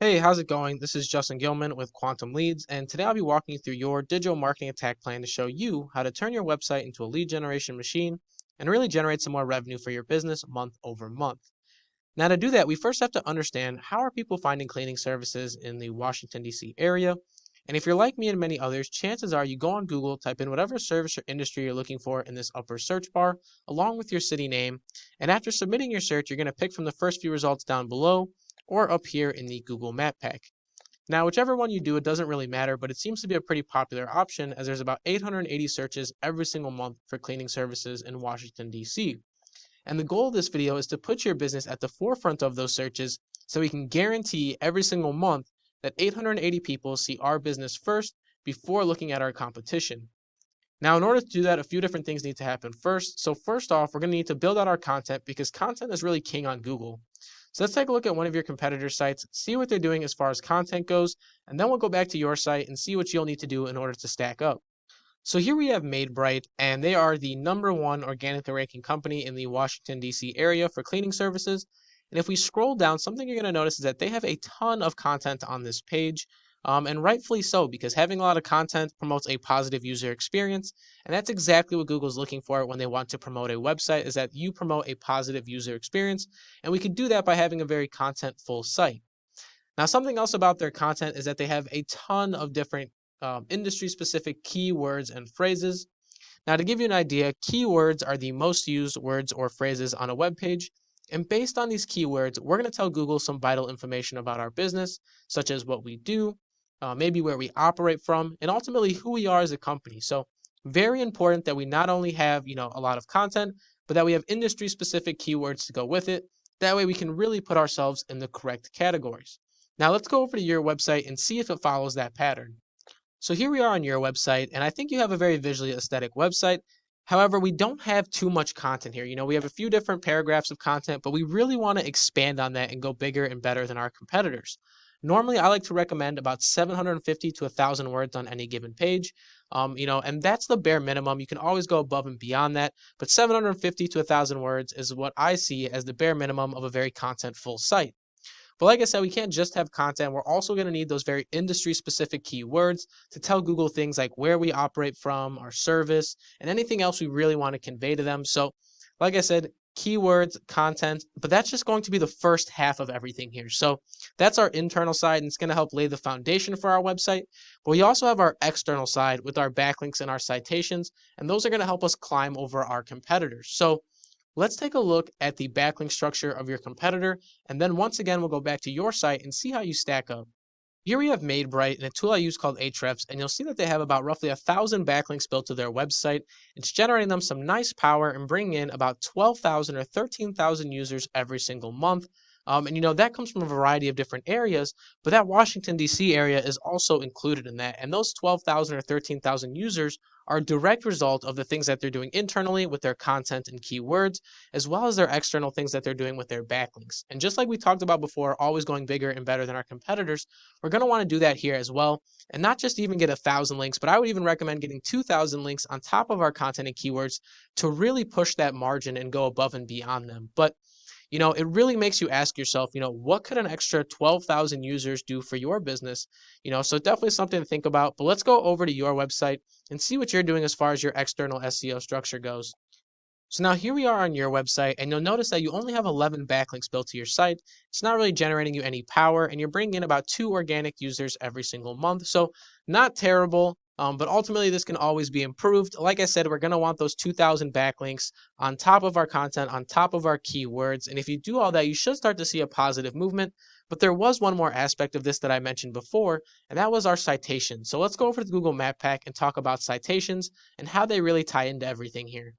Hey, how's it going? This is Justin Gilman with Quantum Leads, and today I'll be walking you through your digital marketing attack plan to show you how to turn your website into a lead generation machine and really generate some more revenue for your business month over month. Now, to do that, we first have to understand how are people finding cleaning services in the Washington, D.C. area. And if you're like me and many others, chances are you go on Google, type in whatever service or industry you're looking for in this upper search bar, along with your city name. And after submitting your search, you're going to pick from the first few results down below or up here in the Google Map Pack. Now, whichever one you do, it doesn't really matter, but it seems to be a pretty popular option as there's about 880 searches every single month for cleaning services in Washington, D.C. And the goal of this video is to put your business at the forefront of those searches so we can guarantee every single month that 880 people see our business first before looking at our competition. Now, in order to do that, a few different things need to happen first. So first off, we're going to need to build out our content because content is really king on Google. So let's take a look at one of your competitor sites, see what they're doing as far as content goes, and then we'll go back to your site and see what you'll need to do in order to stack up. So here we have MadeBright, and they are the #1 organically ranking company in the Washington, D.C. area for cleaning services. And if we scroll down, something you're going to notice is that they have a ton of content on this page, and rightfully so, because having a lot of content promotes a positive user experience. And that's exactly what Google's looking for when they want to promote a website, is that you promote a positive user experience. And we could do that by having a very content-full site. Now, something else about their content is that they have a ton of different industry-specific keywords and phrases. Now, to give you an idea, keywords are the most used words or phrases on a web page. And based on these keywords, we're going to tell Google some vital information about our business, such as what we do, maybe where we operate from, and ultimately who we are as a company. So, very important that we not only have, a lot of content, but that we have industry-specific keywords to go with it. That way we can really put ourselves in the correct categories. Now, let's go over to your website and see if it follows that pattern. So here we are on your website, and I think you have a very visually aesthetic website. However, we don't have too much content here. We have a few different paragraphs of content, but we really want to expand on that and go bigger and better than our competitors. Normally, I like to recommend about 750 to 1,000 words on any given page. And that's the bare minimum. You can always go above and beyond that, but 750 to 1,000 words is what I see as the bare minimum of a very content-full site. But like I said, we can't just have content. We're also going to need those very industry specific keywords to tell Google things like where we operate from, our service, and anything else we really want to convey to them. So, like I said, keywords, content, but that's just going to be the first half of everything here. So, that's our internal side, and it's going to help lay the foundation for our website. But we also have our external side with our backlinks and our citations, and those are going to help us climb over our competitors. So, let's take a look at the backlink structure of your competitor, and then once again, we'll go back to your site and see how you stack up. Here we have MadeBright and a tool I use called Ahrefs, and you'll see that they have about roughly 1,000 backlinks built to their website. It's generating them some nice power and bringing in about 12,000 or 13,000 users every single month. And that comes from a variety of different areas, but that Washington, D.C. area is also included in that. And those 12,000 or 13,000 users are a direct result of the things that they're doing internally with their content and keywords, as well as their external things that they're doing with their backlinks. And just like we talked about before, always going bigger and better than our competitors, we're going to want to do that here as well. And not just even get 1,000 links, but I would even recommend getting 2,000 links on top of our content and keywords to really push that margin and go above and beyond them. But it really makes you ask yourself, what could an extra 12,000 users do for your business? So definitely something to think about. But let's go over to your website and see what you're doing as far as your external SEO structure goes. So now here we are on your website, and you'll notice that you only have 11 backlinks built to your site. It's not really generating you any power, and you're bringing in about 2 organic users every single month. So not terrible, but ultimately this can always be improved. Like I said, we're going to want those 2,000 backlinks on top of our content, on top of our keywords. And if you do all that, you should start to see a positive movement. But there was one more aspect of this that I mentioned before, and that was our citations. So let's go over to the Google Map Pack and talk about citations and how they really tie into everything here.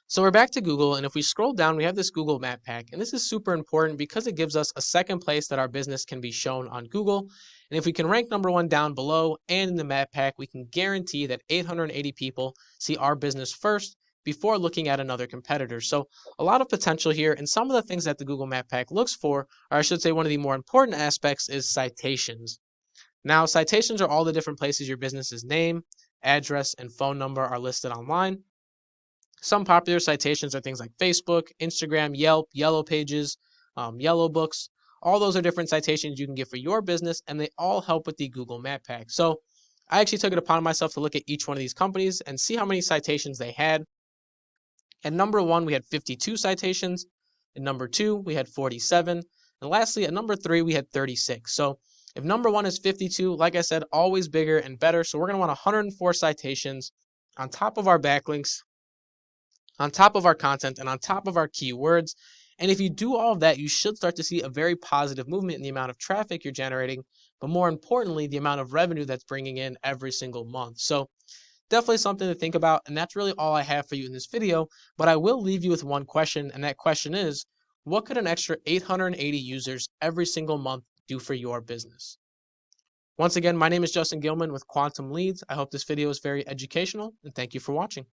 So we're back to Google, and if we scroll down, we have this Google Map Pack, and this is super important because it gives us a second place that our business can be shown on Google. And if we can rank #1 down below and in the Map Pack, we can guarantee that 880 people see our business first before looking at another competitor. So a lot of potential here, and some of the things that the Google Map Pack looks for, or I should say one of the more important aspects, is citations. Now, citations are all the different places your business's name, address, and phone number are listed online. Some popular citations are things like Facebook, Instagram, Yelp, Yellow Pages, Yellow Books. All those are different citations you can get for your business, and they all help with the Google Map Pack. So I actually took it upon myself to look at each one of these companies and see how many citations they had. At number 1, we had 52 citations. At number 2, we had 47. And lastly, at number 3, we had 36. So if number 1 is 52, like I said, always bigger and better. So we're going to want 104 citations on top of our backlinks, on top of our content, and on top of our keywords. And if you do all of that, you should start to see a very positive movement in the amount of traffic you're generating, but more importantly, the amount of revenue that's bringing in every single month. So definitely something to think about, and that's really all I have for you in this video, but I will leave you with one question, and that question is, what could an extra 880 users every single month do for your business? Once again, my name is Justin Gilman with Quantum Leads. I hope this video is very educational, and thank you for watching.